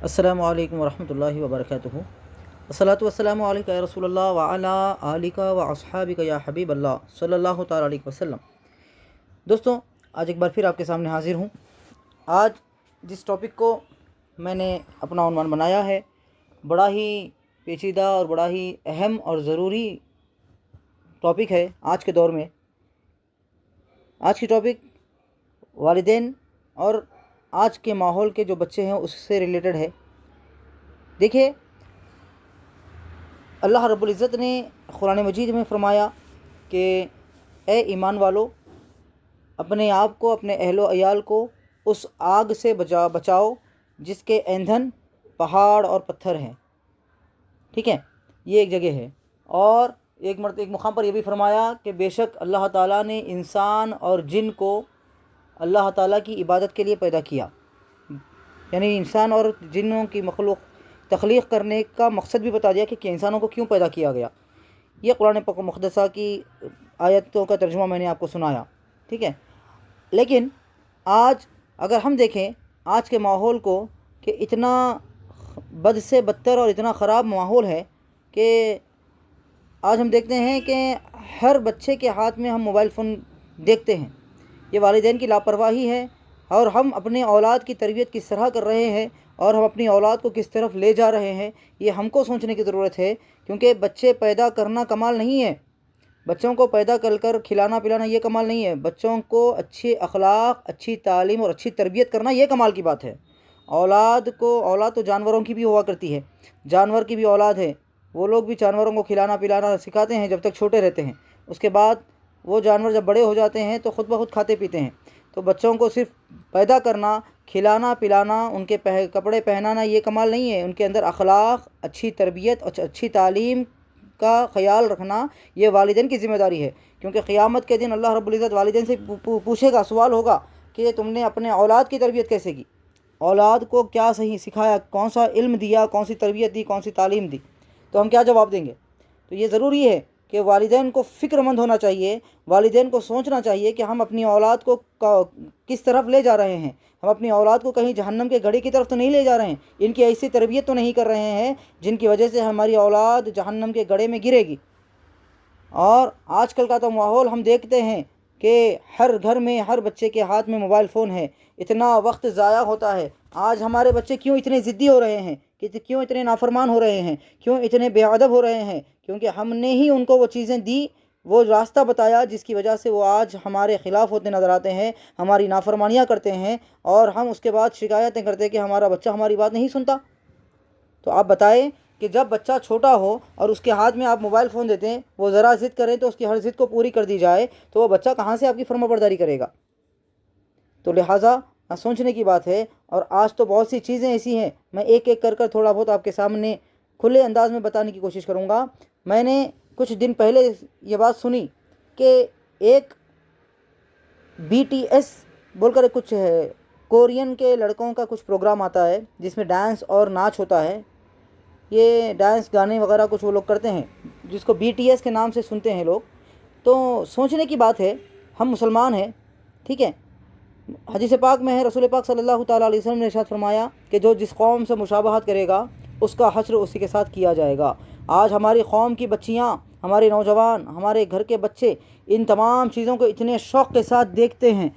السلام علیکم ورحمۃ اللہ وبرکاتہ۔ الصلاۃ والسلام علیکہ یا رسول اللہ وعلی آلکہ و اصحابکہ یا حبیب اللہ صلی اللہ تعالیٰ علیہ وسلم۔ دوستوں، آج ایک بار پھر آپ کے سامنے حاضر ہوں۔ آج جس ٹاپک کو میں نے اپنا عنوان بنایا ہے، بڑا ہی پیچیدہ اور بڑا ہی اہم اور ضروری ٹاپک ہے آج کے دور میں۔ آج کی ٹاپک والدین اور آج کے ماحول کے جو بچے ہیں اس سے ریلیٹڈ ہے۔ دیکھیے، اللہ رب العزت نے قرآن مجید میں فرمایا کہ اے ایمان والو، اپنے آپ کو، اپنے اہل و عیال کو اس آگ سے بچاؤ جس کے ایندھن پہاڑ اور پتھر ہیں۔ ٹھیک ہے، یہ ایک جگہ ہے۔ اور ایک مقام پر یہ بھی فرمایا کہ بے شک اللہ تعالیٰ نے انسان اور جن کو اللہ تعالیٰ کی عبادت کے لیے پیدا کیا، یعنی انسان اور جنوں کی تخلیق کرنے کا مقصد بھی بتا دیا کہ انسانوں کو کیوں پیدا کیا گیا۔ یہ قرآن پاک مقدسہ کی آیتوں کا ترجمہ میں نے آپ کو سنایا۔ ٹھیک ہے، لیکن آج اگر ہم دیکھیں آج کے ماحول کو کہ اتنا بد سے بدتر اور اتنا خراب ماحول ہے کہ آج ہم دیکھتے ہیں کہ ہر بچے کے ہاتھ میں ہم موبائل فون دیکھتے ہیں۔ یہ والدین کی لاپرواہی ہے، اور ہم اپنے اولاد کی تربیت کس طرح کر رہے ہیں اور ہم اپنی اولاد کو کس طرف لے جا رہے ہیں، یہ ہم کو سوچنے کی ضرورت ہے۔ کیونکہ بچے پیدا کرنا کمال نہیں ہے، بچوں کو پیدا کر کھلانا پلانا یہ کمال نہیں ہے، بچوں کو اچھے اخلاق، اچھی تعلیم اور اچھی تربیت کرنا یہ کمال کی بات ہے۔ اولاد تو جانوروں کی بھی ہوا کرتی ہے، جانور کی بھی اولاد ہے، وہ لوگ بھی جانوروں کو کھلانا پلانا سکھاتے ہیں جب تک چھوٹے رہتے ہیں۔ اس کے بعد وہ جانور جب بڑے ہو جاتے ہیں تو خود بخود کھاتے پیتے ہیں۔ تو بچوں کو صرف پیدا کرنا، کھلانا پلانا، ان کے کپڑے پہنانا یہ کمال نہیں ہے، ان کے اندر اخلاق، اچھی تربیت اور اچھی تعلیم کا خیال رکھنا یہ والدین کی ذمہ داری ہے۔ کیونکہ قیامت کے دن اللہ رب العزت والدین سے پوچھے گا، سوال ہوگا کہ تم نے اپنے اولاد کی تربیت کیسے کی، اولاد کو کیا صحیح سکھایا، کون سا علم دیا، کون سی تربیت دی، کون سی تعلیم دی، تو ہم کیا جواب دیں گے؟ تو یہ ضروری ہے کہ والدین کو فکر مند ہونا چاہیے، والدین کو سوچنا چاہیے کہ ہم اپنی اولاد کو کس طرف لے جا رہے ہیں۔ ہم اپنی اولاد کو کہیں جہنم کے گڑھے کی طرف تو نہیں لے جا رہے ہیں، ان کی ایسی تربیت تو نہیں کر رہے ہیں جن کی وجہ سے ہماری اولاد جہنم کے گڑھے میں گرے گی۔ اور آج کل کا تو ماحول ہم دیکھتے ہیں کہ ہر گھر میں ہر بچے کے ہاتھ میں موبائل فون ہے، اتنا وقت ضائع ہوتا ہے۔ آج ہمارے بچے کیوں اتنے ضدی ہو رہے ہیں، کیوں اتنے نافرمان ہو رہے ہیں، کیوں اتنے بے ادب ہو رہے ہیں؟ کیونکہ ہم نے ہی ان کو وہ چیزیں دی، وہ راستہ بتایا جس کی وجہ سے وہ آج ہمارے خلاف ہوتے نظر آتے ہیں، ہماری نافرمانیاں کرتے ہیں، اور ہم اس کے بعد شکایتیں کرتے ہیں کہ ہمارا بچہ ہماری بات نہیں سنتا۔ تو آپ بتائیں کہ جب بچہ چھوٹا ہو اور اس کے ہاتھ میں آپ موبائل فون دیتے ہیں، وہ ذرا ضد کریں تو اس کی ہر ضد کو پوری کر دی جائے، تو وہ بچہ کہاں سے آپ کی فرما برداری کرے گا؟ تو لہٰذا سوچنے کی بات ہے۔ اور آج تو بہت سی چیزیں ایسی ہیں، میں ایک ایک کر تھوڑا بہت آپ کے سامنے کھلے انداز میں بتانے کی کوشش کروں گا۔ میں نے کچھ دن پہلے یہ بات سنی کہ ایک BTS بول کر کچھ ہے، کورین کے لڑکوں کا کچھ پروگرام آتا ہے جس میں ڈانس اور ناچ ہوتا ہے۔ یہ ڈانس گانے وغیرہ کچھ وہ لوگ کرتے ہیں جس کو BTS کے نام سے سنتے ہیں لوگ۔ تو سوچنے کی بات ہے، ہم مسلمان ہیں، ٹھیک ہے، حدیث پاک میں ہے، رسول پاک صلی اللہ تعالیٰ علیہ وسلم نے ارشاد فرمایا کہ جو جس قوم سے مشابہت کرے گا اس کا حشر اسی کے ساتھ کیا جائے گا۔ آج ہماری قوم کی بچیاں، ہمارے نوجوان، ہمارے گھر کے بچے ان تمام چیزوں کو اتنے شوق کے ساتھ دیکھتے ہیں،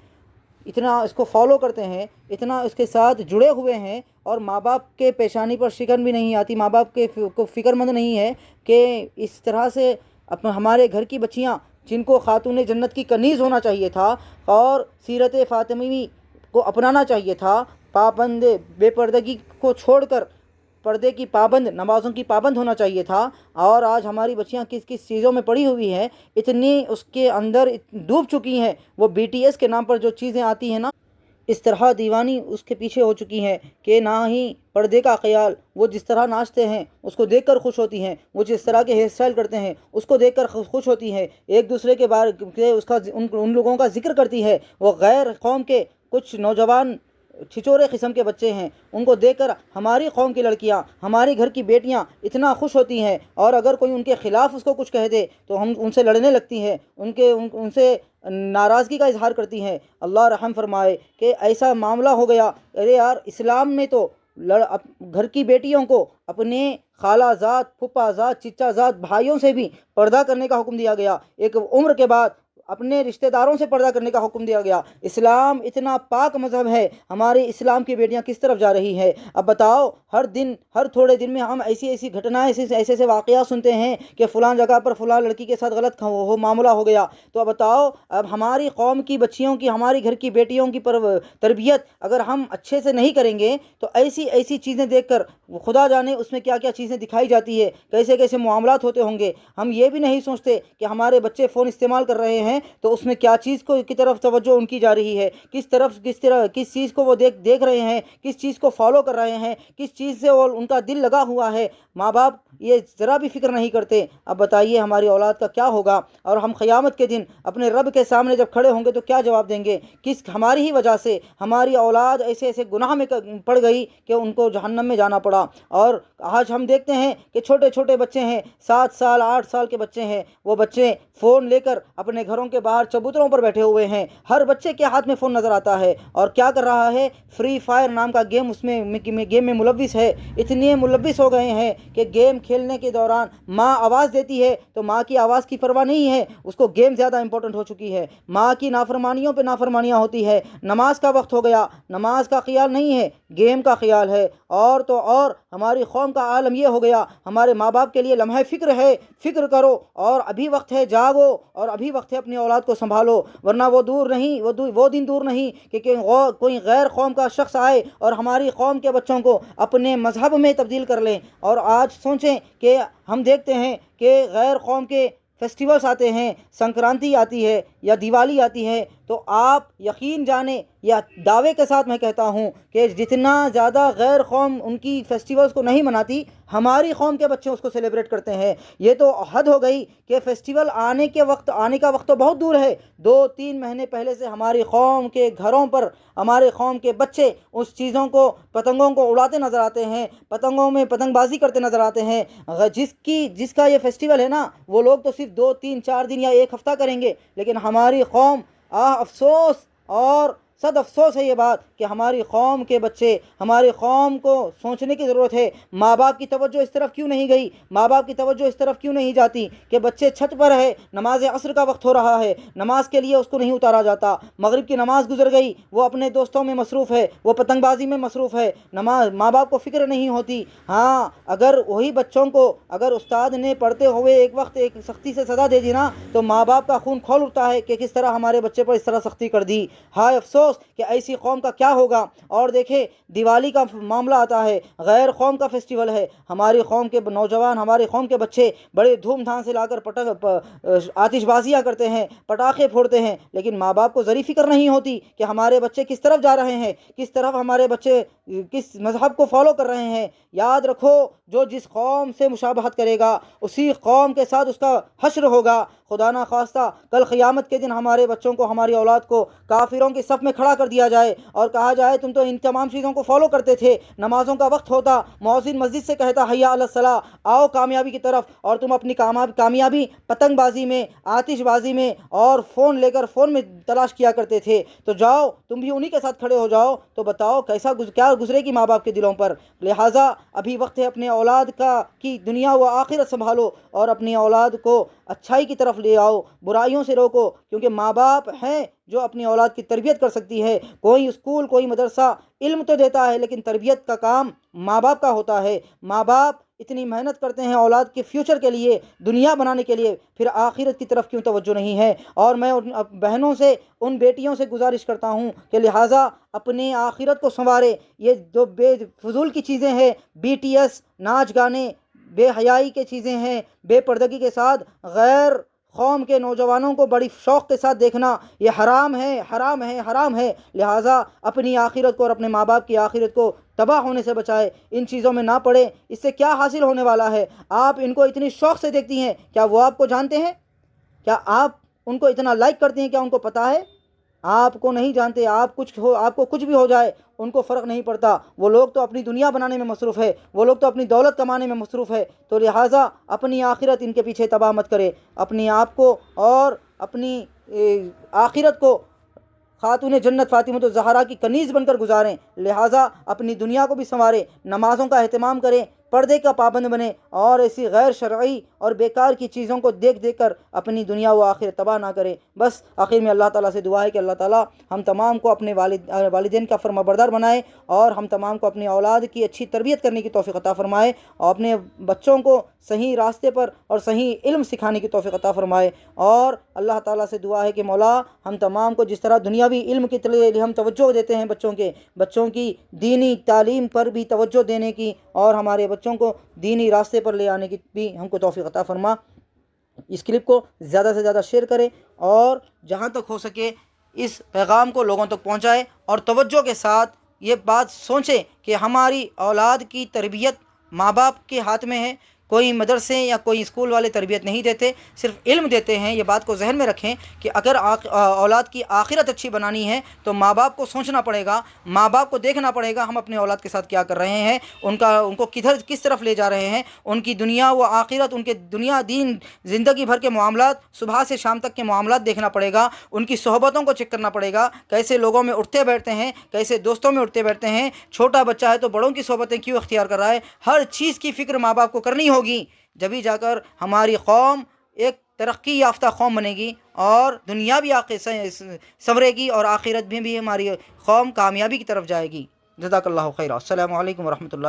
اتنا اس کو فالو کرتے ہیں، اتنا اس کے ساتھ جڑے ہوئے ہیں، اور ماں باپ کے پیشانی پر شکن بھی نہیں آتی، ماں باپ کے کو فکر مند نہیں ہے کہ اس طرح سے ہمارے گھر کی بچیاں جن کو خاتون جنت کی کنیز ہونا چاہیے تھا اور سیرت فاطمی کو اپنانا چاہیے تھا، پابند بے پردگی کو چھوڑ کر پردے کی پابند، نمازوں کی پابند ہونا چاہیے تھا، اور آج ہماری بچیاں کس کس چیزوں میں پڑی ہوئی ہیں، اتنی اس کے اندر ڈوب چکی ہیں، وہ BTS کے نام پر جو چیزیں آتی ہیں نا، اس طرح دیوانی اس کے پیچھے ہو چکی ہیں کہ نہ ہی پردے کا خیال، وہ جس طرح ناچتے ہیں اس کو دیکھ کر خوش ہوتی ہیں، وہ جس طرح کے ہیئر اسٹائل کرتے ہیں اس کو دیکھ کر خوش ہوتی ہیں، ایک دوسرے کے بارے ان لوگوں کا ذکر کرتی ہے۔ وہ غیر قوم کے کچھ نوجوان چھچورے قسم کے بچے ہیں، ان کو دیکھ کر ہماری قوم کی لڑکیاں، ہماری گھر کی بیٹیاں اتنا خوش ہوتی ہیں، اور اگر کوئی ان کے خلاف اس کو کچھ کہہ دے تو ہم ان سے لڑنے لگتی ہیں، ان سے ناراضگی کا اظہار کرتی ہیں۔ اللہ رحم فرمائے کہ ایسا معاملہ ہو گیا۔ ارے یار، اسلام میں تو گھر کی بیٹیوں کو اپنے خالہ زاد، پھپھا زاد، چچا زاد بھائیوں سے بھی پردہ کرنے کا حکم دیا گیا۔ ایک عمر کے بعد اپنے رشتہ داروں سے پردہ کرنے کا حکم دیا گیا۔ اسلام اتنا پاک مذہب ہے، ہماری اسلام کی بیٹیاں کس طرف جا رہی ہے؟ اب بتاؤ، ہر دن ہر تھوڑے دن میں ہم ایسی گھٹنائیں، ایسے واقعات سنتے ہیں کہ فلاں جگہ پر فلاں لڑکی کے ساتھ غلط معاملہ ہو گیا۔ تو اب بتاؤ، اب ہماری قوم کی بچیوں کی، ہماری گھر کی بیٹیوں کی تربیت اگر ہم اچھے سے نہیں کریں گے تو ایسی چیزیں دیکھ کر خدا جانے اس میں کیا کیا چیزیں دکھائی جاتی ہے، کیسے کیسے معاملات ہوتے ہوں گے۔ ہم یہ بھی نہیں سوچتے کہ ہمارے بچے فون استعمال کر رہے ہیں تو اس میں کیا چیز کی طرف توجہ ان کی جا رہی ہے، کس چیز کو وہ دیکھ رہے ہیں، کس چیز کو فالو کر رہے ہیں، کس چیز سے وہ ان کا دل لگا ہوا ہے۔ ماں باپ یہ ذرا بھی فکر نہیں کرتے۔ اب بتائیے ہماری اولاد کا کیا ہوگا؟ اور ہم قیامت کے دن اپنے رب کے سامنے جب کھڑے ہوں گے تو کیا جواب دیں گے؟ ہماری ہی وجہ سے ہماری اولاد ایسے گناہ میں پڑ گئی کہ ان کو جہنم میں جانا پڑا۔ اور آج ہم دیکھتے ہیں کہ چھوٹے چھوٹے بچے ہیں، 7 سال 8 سال کے بچے ہیں، وہ بچے فون لے کر اپنے گھروں کے باہر چبوتروں پر بیٹھے ہوئے ہیں۔ ہر بچے کے ہاتھ میں فون نظر آتا ہے، اور کیا کر رہا ہے؟ فری فائر نام کا گیم اس میں گیم میں ملوث ہے۔ اتنے ملوث ہو گئے ہیں کہ گیم کھیلنے کے دوران ماں آواز دیتی ہے تو ماں کی آواز کی پرواہ نہیں ہے، اس کو گیم زیادہ امپورٹنٹ ہو چکی ہے۔ ماں کی نافرمانیوں پہ نافرمانیاں ہوتی ہے۔ نماز کا وقت ہو گیا، نماز کا خیال نہیں ہے، گیم کا خیال ہے۔ اور تو اور ہماری قوم کا عالم یہ ہو گیا، ہمارے ماں باپ کے لیے لمحہ فکر ہے، فکر کرو اور ابھی وقت ہے، جاگو اور ابھی وقت ہے اپنی اولاد کو سنبھالو، ورنہ وہ دن دور نہیں کہ کوئی غیر قوم کا شخص آئے اور ہماری قوم کے بچوں کو اپنے مذہب میں تبدیل کر لیں۔ اور آج سوچیں کہ ہم دیکھتے ہیں کہ غیر قوم کے فیسٹیولز آتے ہیں، سنکرانتی آتی ہے یا دیوالی آتی ہے، تو آپ یقین جانیں یا دعوے کے ساتھ میں کہتا ہوں کہ جتنا زیادہ غیر قوم ان کی فیسٹیولز کو نہیں مناتی، ہماری قوم کے بچے اس کو سیلیبریٹ کرتے ہیں۔ یہ تو حد ہو گئی کہ فیسٹیول آنے کا وقت تو بہت دور ہے، 2-3 مہینے پہلے سے ہماری قوم کے گھروں پر ہمارے قوم کے بچے اس چیزوں کو، پتنگوں کو اڑاتے نظر آتے ہیں، پتنگوں میں پتنگ بازی کرتے نظر آتے ہیں۔ جس کا یہ فیسٹیول ہے نا، وہ لوگ تو صرف 2-3-4 دن یا 1 ہفتہ کریں گے، لیکن ہماری قوم، افسوس اور صد افسوس ہے یہ بات کہ ہماری قوم کے بچے، ہماری قوم کو سوچنے کی ضرورت ہے۔ ماں باپ کی توجہ اس طرف کیوں نہیں گئی؟ ماں باپ کی توجہ اس طرف کیوں نہیں جاتی کہ بچے چھت پر ہے، نماز عصر کا وقت ہو رہا ہے، نماز کے لیے اس کو نہیں اتارا جاتا، مغرب کی نماز گزر گئی، وہ اپنے دوستوں میں مصروف ہے، وہ پتنگ بازی میں مصروف ہے، ماں باپ کو فکر نہیں ہوتی۔ ہاں، اگر وہی بچوں کو اگر استاد نے پڑھتے ہوئے ایک وقت ایک سختی سے سزا دے دی نا، تو ماں باپ کا خون کھول اٹھتا ہے کہ کس طرح ہمارے بچے پر اس طرح سختی کر دی۔ ہائے افسوس کہ ایسی قوم کا کیا ہوگا۔ اور دیکھیں، دیوالی کا معاملہ آتا ہے، غیر قوم کا فیسٹیول ہے، ہماری قوم کے نوجوان، ہماری قوم کے بچے بڑے دھوم دھام سے لا کر آتش بازیاں کرتے ہیں، پٹاخے پھوڑتے ہیں، لیکن ماں باپ کو ذری فکر نہیں ہوتی کہ ہمارے بچے کس طرف جا رہے ہیں، کس طرف ہمارے بچے کس مذہب کو فالو کر رہے ہیں۔ یاد رکھو، جو جس قوم سے مشابہت کرے گا اسی قوم کے ساتھ اس کا حشر ہوگا۔ خدا نہ خواستہ کل قیامت کے دن ہمارے بچوں کو، ہماری اولاد کو کافروں کی صف میں کھڑا کر دیا جائے اور کہا جائے تم تو ان تمام چیزوں کو فالو کرتے تھے، نمازوں کا وقت ہوتا، مؤذن مسجد سے کہتا حیا علی الصلاۃ، آؤ کامیابی کی طرف، اور تم اپنی کامیابی پتنگ بازی میں، آتش بازی میں اور فون لے کر فون میں تلاش کیا کرتے تھے۔ تو جاؤ تم بھی انہی کے ساتھ کھڑے ہو جاؤ، تو بتاؤ کیا گزرے گی ماں باپ کے دلوں پر۔ لہٰذا ابھی وقت ہے اپنے اولاد کی دنیا و آخرت سنبھالو اور اپنی اولاد کو اچھائی کی طرف لے آؤ، برائیوں سے روکو، کیونکہ ماں باپ ہیں جو اپنی اولاد کی تربیت کر سکتی ہے۔ کوئی اسکول، کوئی مدرسہ علم تو دیتا ہے، لیکن تربیت کا کام ماں باپ کا ہوتا ہے۔ ماں باپ اتنی محنت کرتے ہیں اولاد کے فیوچر کے لیے، دنیا بنانے کے لیے، پھر آخرت کی طرف کیوں توجہ نہیں ہے؟ اور میں ان بہنوں سے، ان بیٹیوں سے گزارش کرتا ہوں کہ لہٰذا اپنی آخرت کو سنوارے۔ یہ جو بے فضول کی چیزیں ہیں، BTS، ناچ گانے، بے حیائی کے چیزیں ہیں، بے پردگی کے ساتھ غیر قوم کے نوجوانوں کو بڑی شوق کے ساتھ دیکھنا، یہ حرام ہے، حرام ہے، حرام ہے۔ لہٰذا اپنی آخرت کو اور اپنے ماں باپ کی آخرت کو تباہ ہونے سے بچائے، ان چیزوں میں نہ پڑے۔ اس سے کیا حاصل ہونے والا ہے؟ آپ ان کو اتنی شوق سے دیکھتی ہیں، کیا وہ آپ کو جانتے ہیں؟ کیا آپ ان کو اتنا لائک کرتے ہیں؟ کیا ان کو پتہ ہے؟ آپ کو نہیں جانتے۔ آپ کو کچھ بھی ہو جائے ان کو فرق نہیں پڑتا۔ وہ لوگ تو اپنی دنیا بنانے میں مصروف ہے، وہ لوگ تو اپنی دولت کمانے میں مصروف ہے۔ تو لہٰذا اپنی آخرت ان کے پیچھے تباہ مت کرے، اپنی آپ کو اور اپنی آخرت کو خاتون جنت فاطمہ الزہرا کی کنیز بن کر گزاریں۔ لہٰذا اپنی دنیا کو بھی سنواریں، نمازوں کا اہتمام کریں، پردے کا پابند بنیں، اور ایسی غیر شرعی اور بیکار کی چیزوں کو دیکھ دیکھ کر اپنی دنیا و آخرت تباہ نہ کریں۔ بس آخر میں اللہ تعالیٰ سے دعا ہے کہ اللہ تعالیٰ ہم تمام کو اپنے والدین کا فرما بردار بنائے، اور ہم تمام کو اپنی اولاد کی اچھی تربیت کرنے کی توفیق عطا فرمائے، اور اپنے بچوں کو صحیح راستے پر اور صحیح علم سکھانے کی توفیق عطا فرمائے۔ اور اللہ تعالیٰ سے دعا ہے کہ مولا ہم تمام کو جس طرح دنیاوی علم کی طرف ہم توجہ دیتے ہیں، بچوں کی دینی تعلیم پر بھی توجہ دینے کی، اور ہمارے بچوں کو دینی راستے پر لے آنے کی بھی ہم کو توفیق عطا فرما۔ اس کلپ کو زیادہ سے زیادہ شیئر کریں، اور جہاں تک ہو سکے اس پیغام کو لوگوں تک پہنچائیں، اور توجہ کے ساتھ یہ بات سوچیں کہ ہماری اولاد کی تربیت ماں باپ کے ہاتھ میں ہے۔ کوئی مدرسے یا کوئی اسکول والے تربیت نہیں دیتے، صرف علم دیتے ہیں۔ یہ بات کو ذہن میں رکھیں کہ اگر اولاد کی آخرت اچھی بنانی ہے تو ماں باپ کو سوچنا پڑے گا، ماں باپ کو دیکھنا پڑے گا ہم اپنے اولاد کے ساتھ کیا کر رہے ہیں، ان کو کس طرف لے جا رہے ہیں، ان کی دنیا و آخرت، ان کے دنیا دین زندگی بھر کے معاملات، صبح سے شام تک کے معاملات دیکھنا پڑے گا، ان کی صحبتوں کو چیک کرنا پڑے گا، کیسے لوگوں میں اٹھتے بیٹھتے ہیں، کیسے دوستوں میں اٹھتے بیٹھتے ہیں، چھوٹا بچہ ہے تو بڑوں کی صحبتیں کیوں اختیار کر رہا ہے۔ ہر چیز کی فکر ماں باپ کو کرنی ہوگی، جبھی جا کر ہماری قوم ایک ترقی یافتہ قوم بنے گی، اور دنیا بھی سنورے گی، اور آخرت میں بھی ہماری قوم کامیابی کی طرف جائے گی۔ جزاک اللہ خیرہ۔ السلام علیکم ورحمۃ اللہ۔